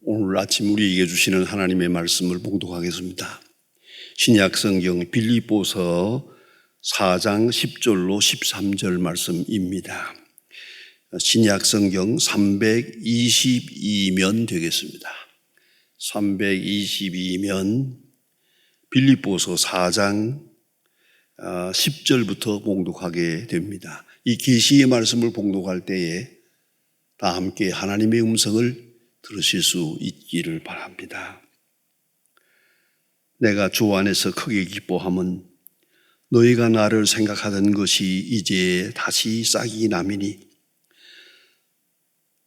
오늘 아침 우리에게 주시는 하나님의 말씀을 봉독하겠습니다. 신약성경 빌립보서 4장 10절로 13절 말씀입니다. 신약성경 322면 되겠습니다. 322면 빌립보서 4장 10절부터 봉독하게 됩니다. 이 계시의 말씀을 봉독할 때에 다 함께 하나님의 음성을 들으실 수 있기를 바랍니다. 내가 주 안에서 크게 기뻐함은 너희가 나를 생각하던 것이 이제 다시 싹이 나미니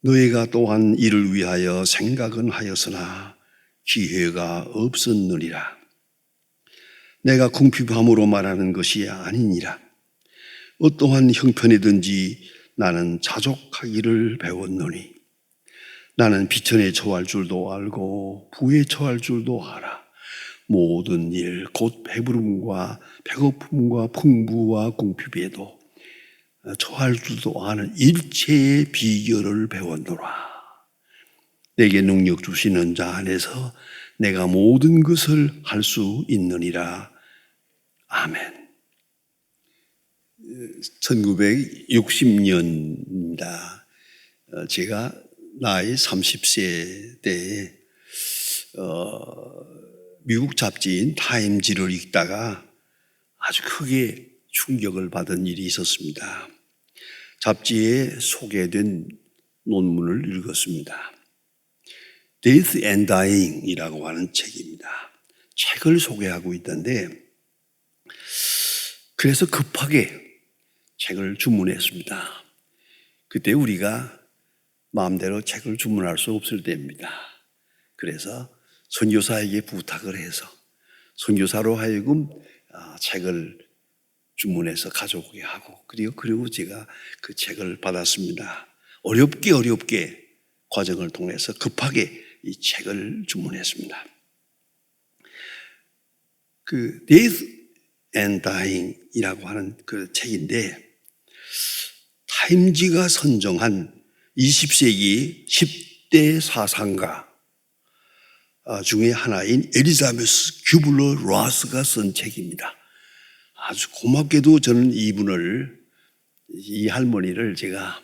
너희가 또한 이를 위하여 생각은 하였으나 기회가 없었느니라. 내가 궁핍함으로 말하는 것이 아니니라. 어떠한 형편이든지 나는 자족하기를 배웠노니 나는 비천에 처할 줄도 알고 부에 처할 줄도 알아. 모든 일 곧 배부름과 배고픔과 풍부와 궁핍에도 처할 줄도 아는 일체의 비결을 배웠노라. 내게 능력 주시는 자 안에서 내가 모든 것을 할 수 있느니라. 아멘. 1960년입니다. 제가 나이 30세 때에 미국 잡지인 타임지를 읽다가 아주 크게 충격을 받은 일이 있었습니다. 잡지에 소개된 논문을 읽었습니다. Death and Dying 이라고 하는 책입니다. 책을 소개하고 있던데 그래서 급하게 책을 주문했습니다. 그때 우리가 마음대로 책을 주문할 수 없을 때입니다. 그래서 선교사에게 부탁을 해서 선교사로 하여금 책을 주문해서 가져오게 하고 그리고 제가 그 책을 받았습니다. 어렵게 과정을 통해서 급하게 이 책을 주문했습니다. 그 Death and Dying 이라고 하는 그 책인데 타임지가 선정한 20세기 10대 사상가 중에 하나인 엘리자베스 큐블러 로스가 쓴 책입니다. 아주 고맙게도 저는 이 할머니를 제가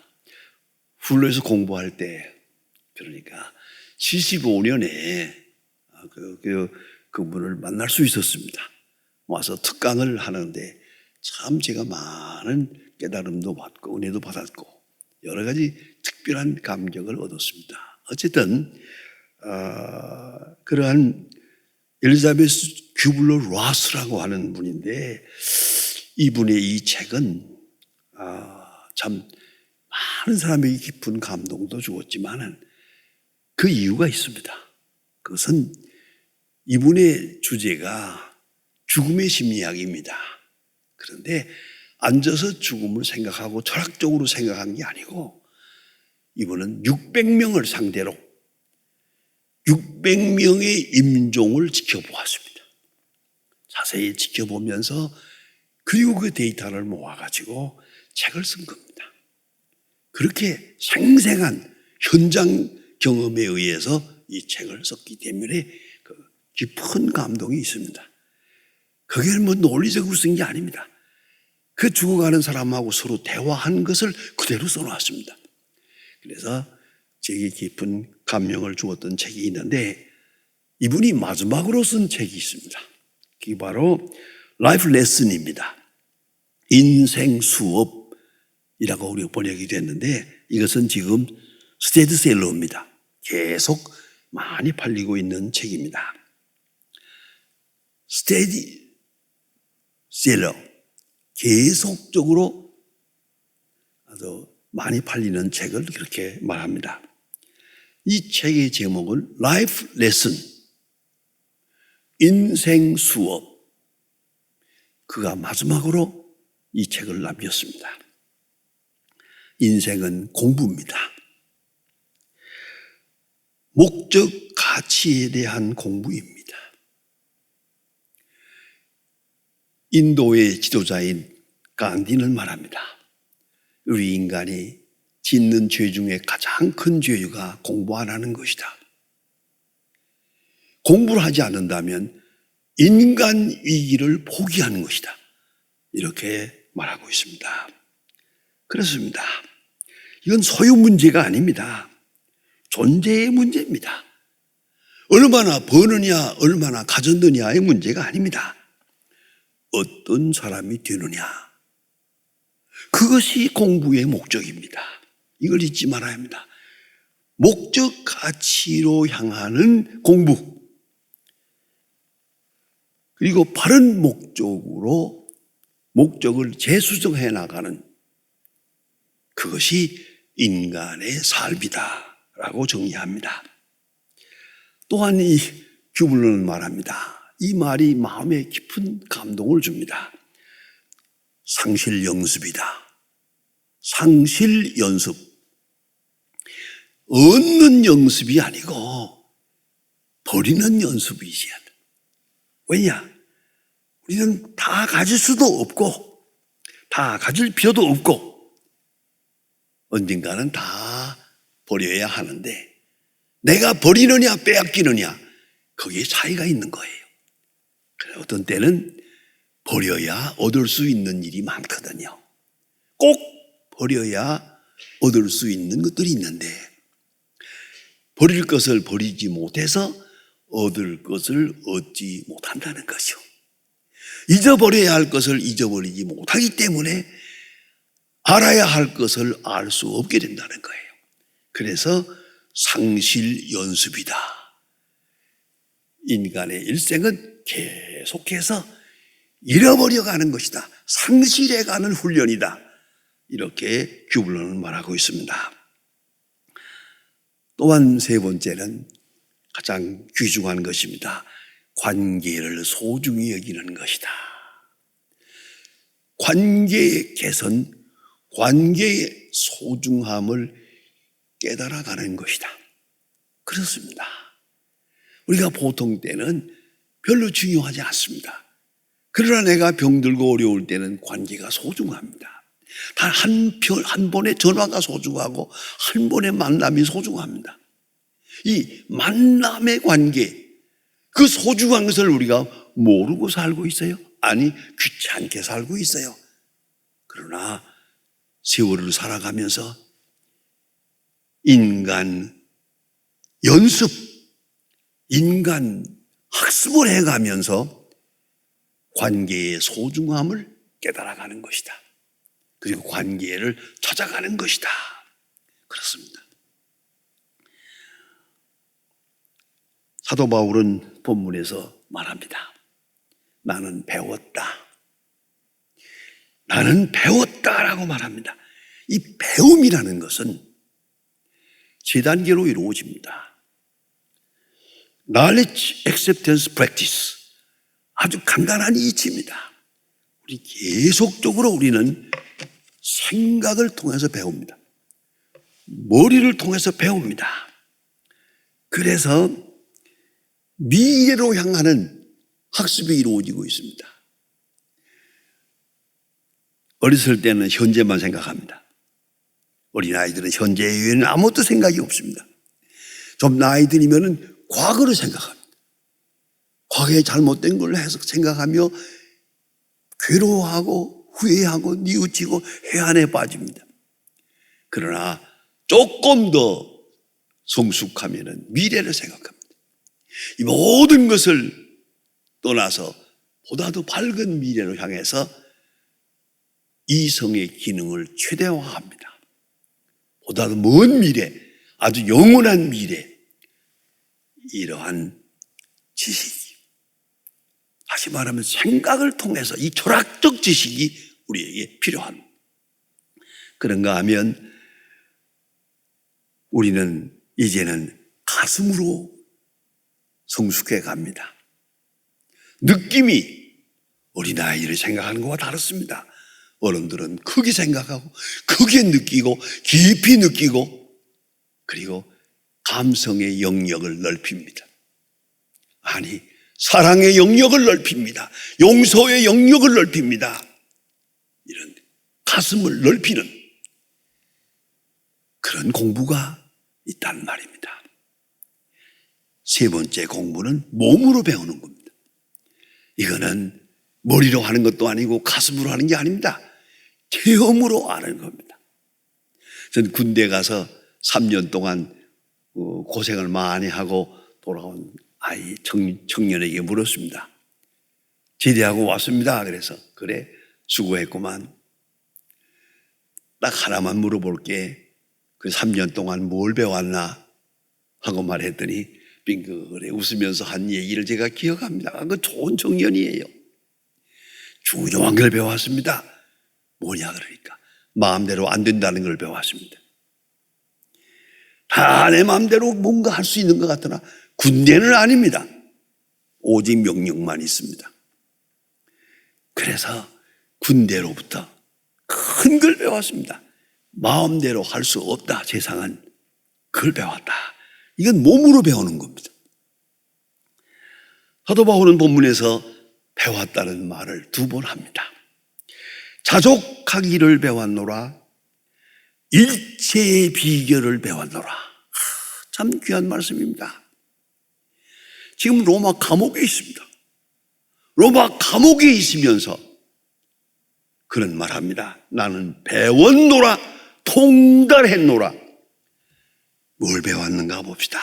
훌러에서 공부할 때 그러니까 75년에 그분을 만날 수 있었습니다. 와서 특강을 하는데 참 제가 많은 깨달음도 받고 은혜도 받았고 여러 가지 특별한 감격을 얻었습니다. 어쨌든 그러한 엘리자베스 큐블러 로스라고 하는 분인데 이분의 이 책은 참 많은 사람에게 깊은 감동도 주었지만 그 이유가 있습니다. 그것은 이분의 주제가 죽음의 심리학입니다. 그런데 앉아서 죽음을 생각하고 철학적으로 생각한 게 아니고 이분은 600명을 상대로 600명의 임종을 지켜보았습니다. 자세히 지켜보면서 그리고 그 데이터를 모아가지고 책을 쓴 겁니다. 그렇게 생생한 현장 경험에 의해서 이 책을 썼기 때문에 그 깊은 감동이 있습니다. 그게 뭐 논리적으로 쓴 게 아닙니다. 그 죽어가는 사람하고 서로 대화한 것을 그대로 써놨습니다. 그래서 제게 깊은 감명을 주었던 책이 있는데 이분이 마지막으로 쓴 책이 있습니다. 그게 바로 라이프 레슨입니다. 인생 수업이라고 우리가 번역이 됐는데 이것은 지금 스테디셀러입니다. 계속 많이 팔리고 있는 책입니다. 스테디셀러 계속적으로 아주 많이 팔리는 책을 그렇게 말합니다. 이 책의 제목은 라이프 레슨, 인생 수업. 그가 마지막으로 이 책을 남겼습니다. 인생은 공부입니다. 목적, 가치에 대한 공부입니다. 인도의 지도자인 간디는 말합니다. 우리 인간이 짓는 죄 중에 가장 큰 죄가 공부 안 하는 것이다. 공부를 하지 않는다면 인간 위기를 포기하는 것이다. 이렇게 말하고 있습니다. 그렇습니다. 이건 소유 문제가 아닙니다. 존재의 문제입니다. 얼마나 버느냐, 얼마나 가졌느냐의 문제가 아닙니다. 어떤 사람이 되느냐. 그것이 공부의 목적입니다. 이걸 잊지 말아야 합니다. 목적 가치로 향하는 공부. 그리고 바른 목적으로 목적을 재수정해 나가는 그것이 인간의 삶이다라고 정의합니다. 또한 이 규블러는 말합니다. 이 말이 마음에 깊은 감동을 줍니다. 상실 연습이다. 상실 연습. 얻는 연습이 아니고 버리는 연습이지. 왜냐? 우리는 다 가질 수도 없고 다 가질 필요도 없고 언젠가는 다 버려야 하는데 내가 버리느냐 빼앗기느냐 거기에 차이가 있는 거예요. 어떤 때는 버려야 얻을 수 있는 일이 많거든요. 꼭 버려야 얻을 수 있는 것들이 있는데 버릴 것을 버리지 못해서 얻을 것을 얻지 못한다는 것이요. 잊어버려야 할 것을 잊어버리지 못하기 때문에 알아야 할 것을 알 수 없게 된다는 거예요. 그래서 상실 연습이다. 인간의 일생은 계속해서 잃어버려가는 것이다. 상실해가는 훈련이다. 이렇게 규블러는 말하고 있습니다. 또한 세 번째는 가장 귀중한 것입니다. 관계를 소중히 여기는 것이다. 관계의 개선, 관계의 소중함을 깨달아가는 것이다. 그렇습니다. 우리가 보통 때는 별로 중요하지 않습니다. 그러나 내가 병들고 어려울 때는 관계가 소중합니다. 단 한 번의 전화가 소중하고 한 번의 만남이 소중합니다. 이 만남의 관계, 그 소중한 것을 우리가 모르고 살고 있어요? 아니, 귀찮게 살고 있어요. 그러나 세월을 살아가면서 인간 연습, 인간 학습을 해가면서 관계의 소중함을 깨달아가는 것이다. 그리고 관계를 찾아가는 것이다. 그렇습니다. 사도 바울은 본문에서 말합니다. 나는 배웠다. 나는 배웠다라고 말합니다. 이 배움이라는 것은 세 단계로 이루어집니다. Knowledge, Acceptance, Practice. 아주 간단한 이치입니다. 우리 계속적으로 우리는 생각을 통해서 배웁니다. 머리를 통해서 배웁니다. 그래서 미래로 향하는 학습이 이루어지고 있습니다. 어렸을 때는 현재만 생각합니다. 어린아이들은 현재 외에는 아무것도 생각이 없습니다. 좀 나이 들이면 과거를 생각합니다. 과거에 잘못된 걸 해서 생각하며 괴로워하고 후회하고 뉘우치고 해안에 빠집니다. 그러나 조금 더 성숙하면 미래를 생각합니다. 이 모든 것을 떠나서 보다 더 밝은 미래로 향해서 이성의 기능을 최대화합니다. 보다 더 먼 미래, 아주 영원한 미래, 이러한 지식이, 다시 말하면 생각을 통해서 이 철학적 지식이 우리에게 필요합니다. 그런가 하면 우리는 이제는 가슴으로 성숙해 갑니다. 느낌이 어린아이를 생각하는 것과 다릅니다. 어른들은 크게 생각하고 크게 느끼고 깊이 느끼고 그리고 감성의 영역을 넓힙니다. 아니, 사랑의 영역을 넓힙니다. 용서의 영역을 넓힙니다. 이런 가슴을 넓히는 그런 공부가 있단 말입니다. 세 번째 공부는 몸으로 배우는 겁니다. 이거는 머리로 하는 것도 아니고 가슴으로 하는 게 아닙니다. 체험으로 아는 겁니다. 전 군대 가서 3년 동안 고생을 많이 하고 돌아온 청년에게 물었습니다. 제대하고 왔습니다. 그래서 그래 수고했구만. 딱 하나만 물어볼게. 그 3년 동안 뭘 배웠나 하고 말했더니 빙그레 웃으면서 한 얘기를 제가 기억합니다. 그 좋은 청년이에요. 중요한 걸 배웠습니다. 뭐냐 그러니까 마음대로 안 된다는 걸 배웠습니다. 다 내 마음대로 뭔가 할 수 있는 것 같으나 군대는 아닙니다. 오직 명령만 있습니다. 그래서 군대로부터 큰 걸 배웠습니다. 마음대로 할 수 없다. 세상은 그걸 배웠다. 이건 몸으로 배우는 겁니다. 사도 바울은 본문에서 배웠다는 말을 2번 합니다. 자족하기를 배웠노라. 일체의 비결을 배웠노라. 참 귀한 말씀입니다. 지금 로마 감옥에 있습니다. 로마 감옥에 있으면서 그런 말합니다. 나는 배웠노라, 통달했노라. 뭘 배웠는가 봅시다.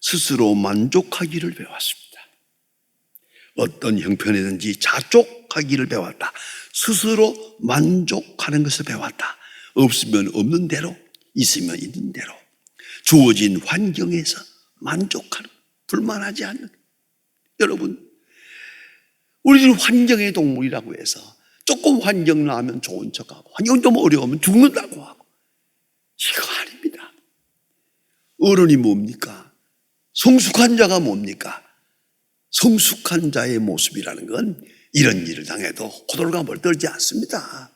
스스로 만족하기를 배웠습니다. 어떤 형편이든지 자족하기를 배웠다. 스스로 만족하는 것을 배웠다. 없으면 없는 대로, 있으면 있는 대로 주어진 환경에서 만족하는, 불만하지 않는. 여러분, 우리는 환경의 동물이라고 해서 조금 환경 나면 좋은 척하고 환경 좀 어려우면 죽는다고 하고, 이거 아닙니다. 어른이 뭡니까? 성숙한 자가 뭡니까? 성숙한 자의 모습이라는 건 이런 일을 당해도 호들갑을 떨지 않습니다.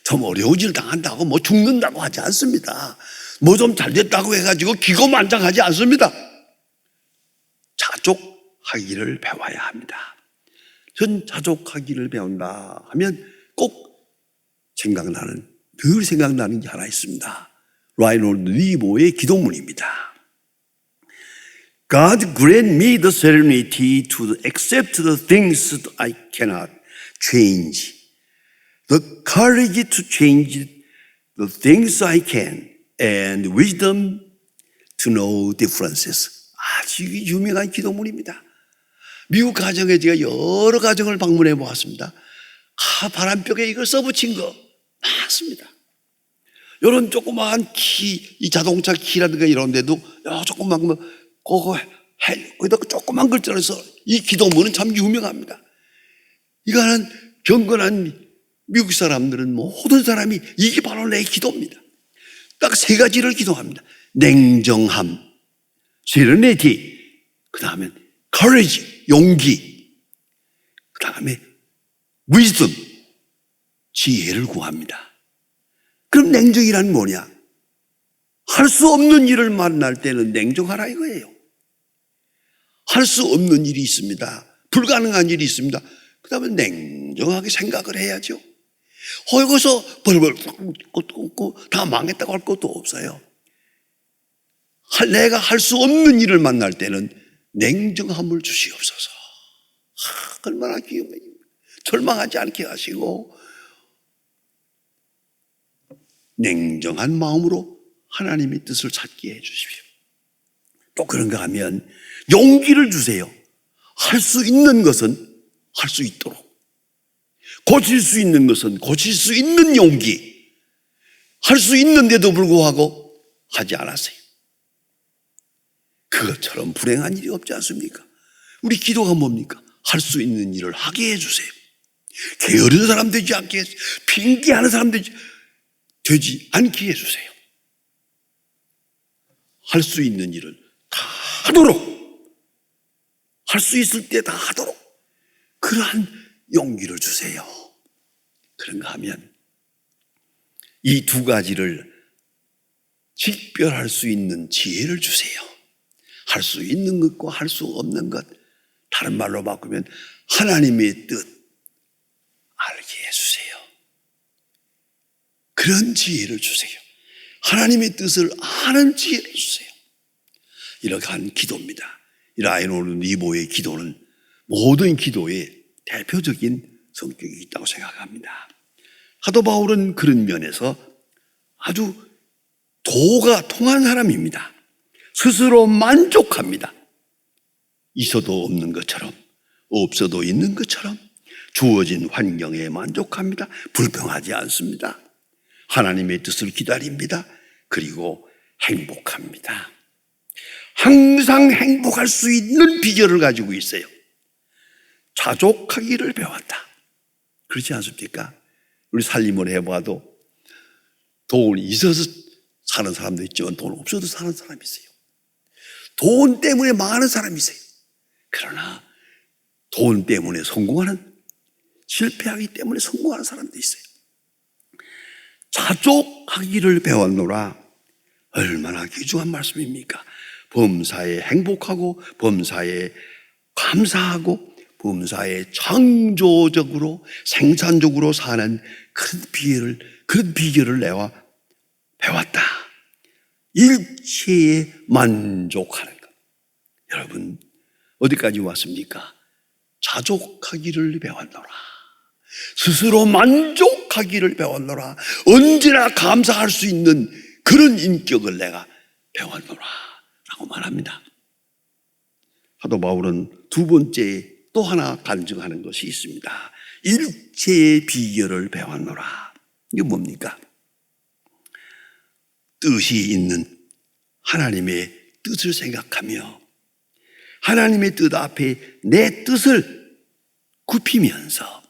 좀 어려운 일을 당한다고 뭐 죽는다고 하지 않습니다. 뭐 좀 잘됐다고 해가지고 기고만장하지 않습니다. 자족하기를 배워야 합니다. 전 자족하기를 배운다 하면 꼭 늘 생각나는 게 하나 있습니다. 라이놀드 니보의 기도문입니다. God grant me the serenity to accept the things that I cannot change, the courage to change the things I can, and wisdom to know differences. 아주 유명한 기도문입니다. 미국 가정에 제가 여러 가정을 방문해 보았습니다. 바람벽에 이걸 써붙인 거 많습니다. 이런 조그마한 이 자동차 키라든가 이런 데도 조그만 거기다 조그만 글자로 해서 이 기도문은 참 유명합니다. 이거는 경건한 미국 사람들은 모든 사람이 이게 바로 내 기도입니다. 딱 3가지를 기도합니다. 냉정함, serenity, 그 다음에 courage, 용기, 그 다음에 wisdom, 지혜를 구합니다. 그럼 냉정이란 뭐냐? 할 수 없는 일을 만날 때는 냉정하라 이거예요. 할 수 없는 일이 있습니다. 불가능한 일이 있습니다. 그 다음에 냉정하게 생각을 해야죠. 거기서 벌벌 다 망했다고 할 것도 없어요. 내가 할 수 없는 일을 만날 때는 냉정함을 주시옵소서. 얼마나 귀여워요. 절망하지 않게 하시고 냉정한 마음으로 하나님의 뜻을 찾게 해주십시오. 또 그런가 하면 용기를 주세요. 할 수 있는 것은 할 수 있도록, 고칠 수 있는 것은 고칠 수 있는 용기, 할 수 있는데도 불구하고 하지 않았어요. 그것처럼 불행한 일이 없지 않습니까? 우리 기도가 뭡니까? 할 수 있는 일을 하게 해주세요. 게으른 사람 되지 않게 해주세요. 핑계하는 사람 되지 않게 해주세요. 할 수 있는 일을 다 하도록, 할 수 있을 때 다 하도록 그러한 용기를 주세요. 그런가 하면 이 2가지를 직별할 수 있는 지혜를 주세요. 할 수 있는 것과 할 수 없는 것, 다른 말로 바꾸면 하나님의 뜻 알게 해주세요. 그런 지혜를 주세요. 하나님의 뜻을 아는 지혜를 주세요. 이렇게 한 기도입니다. 라이노르 니보의 기도는 모든 기도의 대표적인 성격이 있다고 생각합니다. 사도 바울은 그런 면에서 아주 도가 통한 사람입니다. 스스로 만족합니다. 있어도 없는 것처럼, 없어도 있는 것처럼 주어진 환경에 만족합니다. 불평하지 않습니다. 하나님의 뜻을 기다립니다. 그리고 행복합니다. 항상 행복할 수 있는 비결을 가지고 있어요. 자족하기를 배웠다. 그렇지 않습니까? 우리 살림을 해봐도 돈이 있어서 사는 사람도 있지만 돈 없어도 사는 사람이 있어요. 돈 때문에 많은 사람이 있어요. 그러나 돈 때문에 성공하는, 실패하기 때문에 성공하는 사람도 있어요. 자족하기를 배웠노라. 얼마나 귀중한 말씀입니까? 범사에 행복하고 범사에 감사하고 범사에 창조적으로 생산적으로 사는 그런 비결을 내가 배웠다. 일체에 만족하는 것. 여러분 어디까지 왔습니까? 자족하기를 배웠노라. 스스로 만족하기를 배웠노라. 언제나 감사할 수 있는 그런 인격을 내가 배웠노라 라고 말합니다. 사도 바울은 두 번째 또 하나 간증하는 것이 있습니다. 일체의 비결을 배웠노라. 이게 뭡니까? 뜻이 있는 하나님의 뜻을 생각하며 하나님의 뜻 앞에 내 뜻을 굽히면서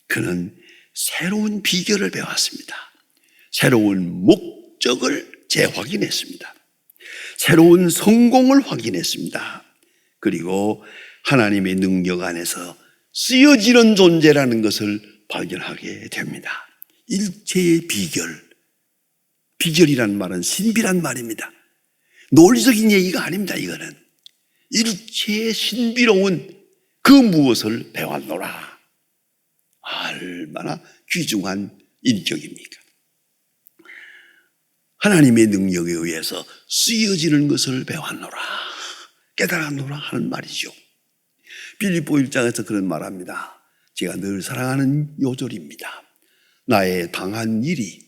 그는 새로운 비결을 배웠습니다. 새로운 목적을 재확인했습니다. 새로운 성공을 확인했습니다. 그리고 하나님의 능력 안에서 쓰여지는 존재라는 것을 발견하게 됩니다. 일체의 비결이란 말은 신비란 말입니다. 논리적인 얘기가 아닙니다. 이거는 일체의 신비로운 그 무엇을 배웠노라. 얼마나 귀중한 인격입니까? 하나님의 능력에 의해서 쓰여지는 것을 배웠노라, 깨달았노라 하는 말이죠. 빌립보 1장에서 그런 말합니다. 제가 늘 사랑하는 요절입니다. 나의 당한 일이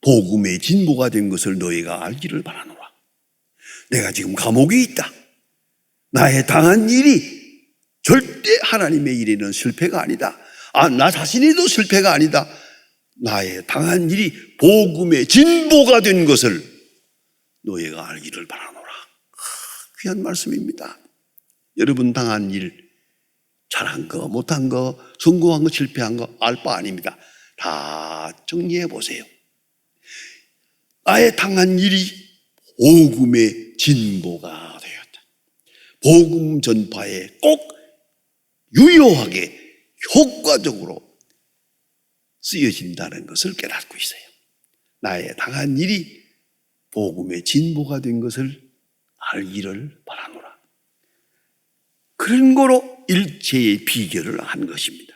복음의 진보가 된 것을 너희가 알기를 바라노라. 내가 지금 감옥에 있다. 나의 당한 일이 절대 하나님의 일에는 실패가 아니다. 나 자신에도 실패가 아니다. 나의 당한 일이 복음의 진보가 된 것을 너희가 알기를 바라노라. 귀한 말씀입니다. 여러분 당한 일, 잘한 거, 못한 거, 성공한 거, 실패한 거 알 바 아닙니다. 다 정리해 보세요. 나의 당한 일이 복음의 진보가 되었다. 복음 전파에 꼭 유효하게 효과적으로 쓰여진다는 것을 깨닫고 있어요. 나의 당한 일이 복음의 진보가 된 것을 알기를 바라노라. 그런 거로 일체의 비결을 한 것입니다.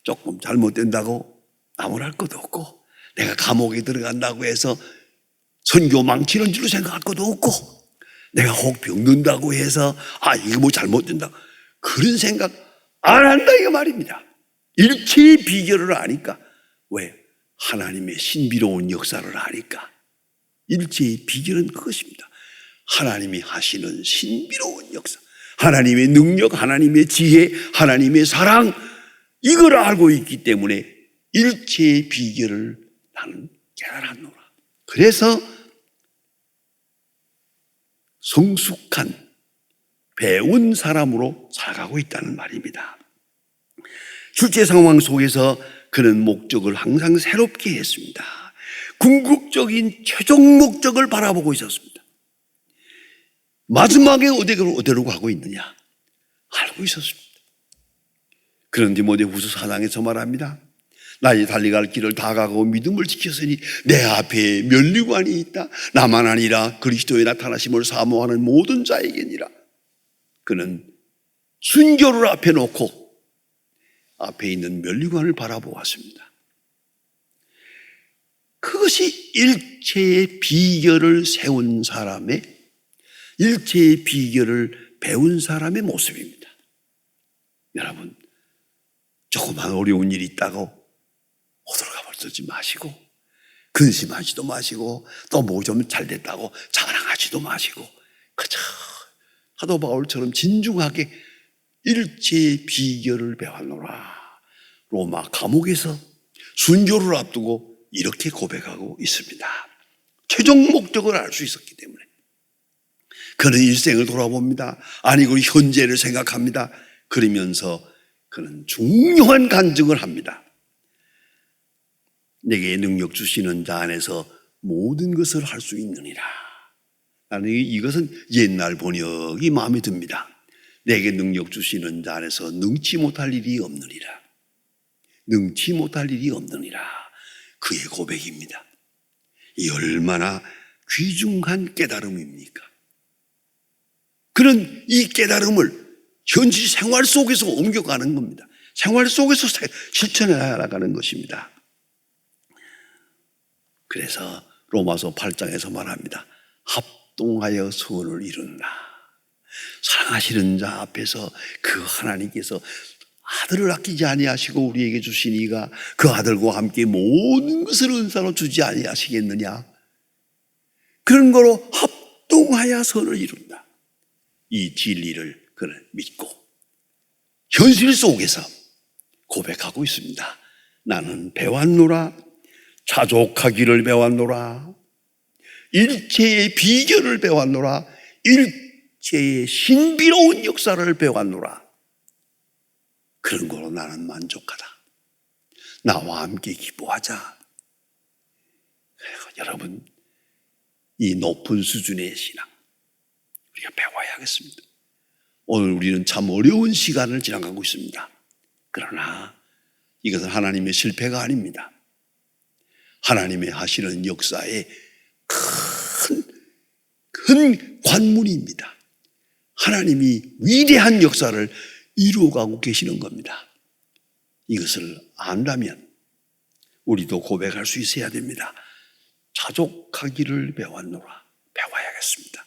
조금 잘못된다고 나무랄 것도 없고, 내가 감옥에 들어간다고 해서 선교 망치는 줄로 생각할 것도 없고, 내가 혹 병든다고 해서 이거 뭐 잘못된다 그런 생각 안 한다 이거 말입니다. 일체의 비결을 아니까. 왜? 하나님의 신비로운 역사를 아니까. 일체의 비결은 그것입니다. 하나님이 하시는 신비로운 역사, 하나님의 능력, 하나님의 지혜, 하나님의 사랑, 이걸 알고 있기 때문에 일체의 비결을 나는 깨달았노라. 그래서 성숙한 배운 사람으로 살아가고 있다는 말입니다. 실제 상황 속에서 그는 목적을 항상 새롭게 했습니다. 궁극적인 최종 목적을 바라보고 있었습니다. 마지막에 어디로 가고 있느냐 알고 있었습니다. 그런 디모데후서 4장에서 말합니다. 나의 달려갈 길을 다 가고 믿음을 지켰으니 내 앞에 면류관이 있다. 나만 아니라 그리스도의 나타나심을 사모하는 모든 자에게니라. 그는 순교를 앞에 놓고 앞에 있는 면류관을 바라보았습니다. 그것이 일체의 비결을 세운 사람의 일체의 비결을 배운 사람의 모습입니다. 여러분, 조그만 어려운 일이 있다고 호들갑을 떨지 마시고, 근심하지도 마시고, 또 뭐 좀 잘 됐다고 자랑하지도 마시고, 그저 사도 바울처럼 진중하게 일체의 비결을 배웠노라. 로마 감옥에서 순교를 앞두고 이렇게 고백하고 있습니다. 최종 목적을 알 수 있었기 때문에. 그는 일생을 돌아봅니다. 아니고 현재를 생각합니다. 그러면서 그는 중요한 간증을 합니다. 내게 능력 주시는 자 안에서 모든 것을 할 수 있느니라. 나는 이것은 옛날 번역이 마음에 듭니다. 내게 능력 주시는 자 안에서 능치 못할 일이 없느니라. 능치 못할 일이 없느니라. 그의 고백입니다. 이 얼마나 귀중한 깨달음입니까? 그는 이 깨달음을 현실 생활 속에서 옮겨가는 겁니다. 생활 속에서 실천해 나가는 것입니다. 그래서 로마서 8장에서 말합니다. 합동하여 소원을 이룬다. 사랑하시는 자 앞에서 그 하나님께서 아들을 아끼지 아니하시고 우리에게 주신 이가 그 아들과 함께 모든 것을 은사로 주지 아니하시겠느냐. 그런 거로 합동하여 선을 이룬다. 이 진리를 그는 믿고 현실 속에서 고백하고 있습니다. 나는 배웠노라. 자족하기를 배웠노라. 일체의 비결을 배웠노라. 일체의 신비로운 역사를 배웠노라. 그런 거로 나는 만족하다. 나와 함께 기뻐하자. 여러분, 이 높은 수준의 신앙 우리가 배워야 하겠습니다. 오늘 우리는 참 어려운 시간을 지나가고 있습니다. 그러나 이것은 하나님의 실패가 아닙니다. 하나님의 하시는 역사의 큰 관문입니다. 하나님이 위대한 역사를 이루어가고 계시는 겁니다. 이것을 안다면 우리도 고백할 수 있어야 됩니다. 자족하기를 배웠노라. 배워야겠습니다.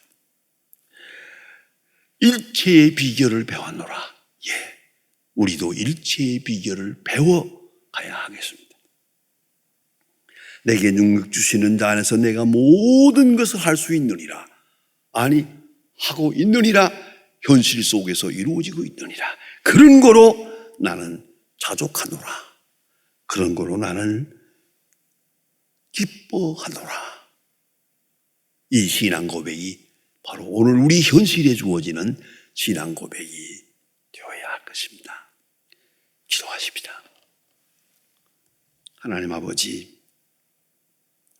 일체의 비결을 배웠노라. 예, 우리도 일체의 비결을 배워가야 하겠습니다. 내게 능력 주시는 자 안에서 내가 모든 것을 할 수 있느니라. 아니, 하고 있느니라. 현실 속에서 이루어지고 있느니라. 그런 거로 나는 자족하노라. 그런 거로 나는 기뻐하노라. 이 신앙 고백이 바로 오늘 우리 현실에 주어지는 신앙 고백이 되어야 할 것입니다. 기도하십니다. 하나님 아버지,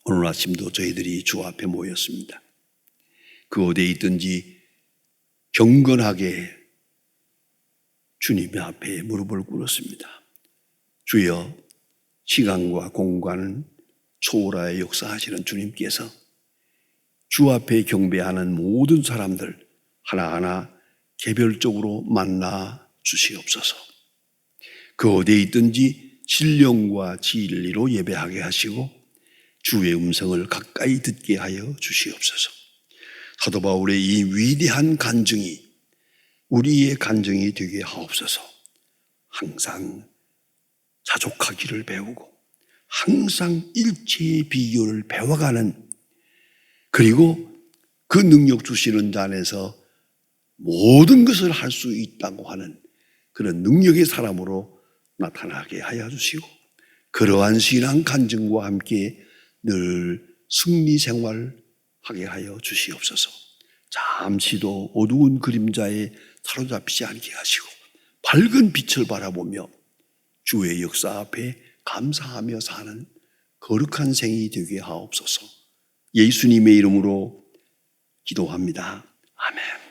오늘 아침도 저희들이 주 앞에 모였습니다. 그 어디에 있든지 경건하게 주님의 앞에 무릎을 꿇었습니다. 주여, 시간과 공간은 초월하여 역사하시는 주님께서 주 앞에 경배하는 모든 사람들 하나하나 개별적으로 만나 주시옵소서. 그 어디에 있든지 신령과 진리로 예배하게 하시고 주의 음성을 가까이 듣게 하여 주시옵소서. 사도 바울의 이 위대한 간증이 우리의 간증이 되게 하옵소서. 항상 자족하기를 배우고 항상 일체의 비결을 배워가는, 그리고 그 능력 주시는 자 안에서 모든 것을 할 수 있다고 하는 그런 능력의 사람으로 나타나게 하여 주시고, 그러한 신앙 간증과 함께 늘 승리 생활하게 하여 주시옵소서. 잠시도 어두운 그림자에 사로잡히지 않게 하시고 밝은 빛을 바라보며 주의 역사 앞에 감사하며 사는 거룩한 생이 되게 하옵소서. 예수님의 이름으로 기도합니다. 아멘.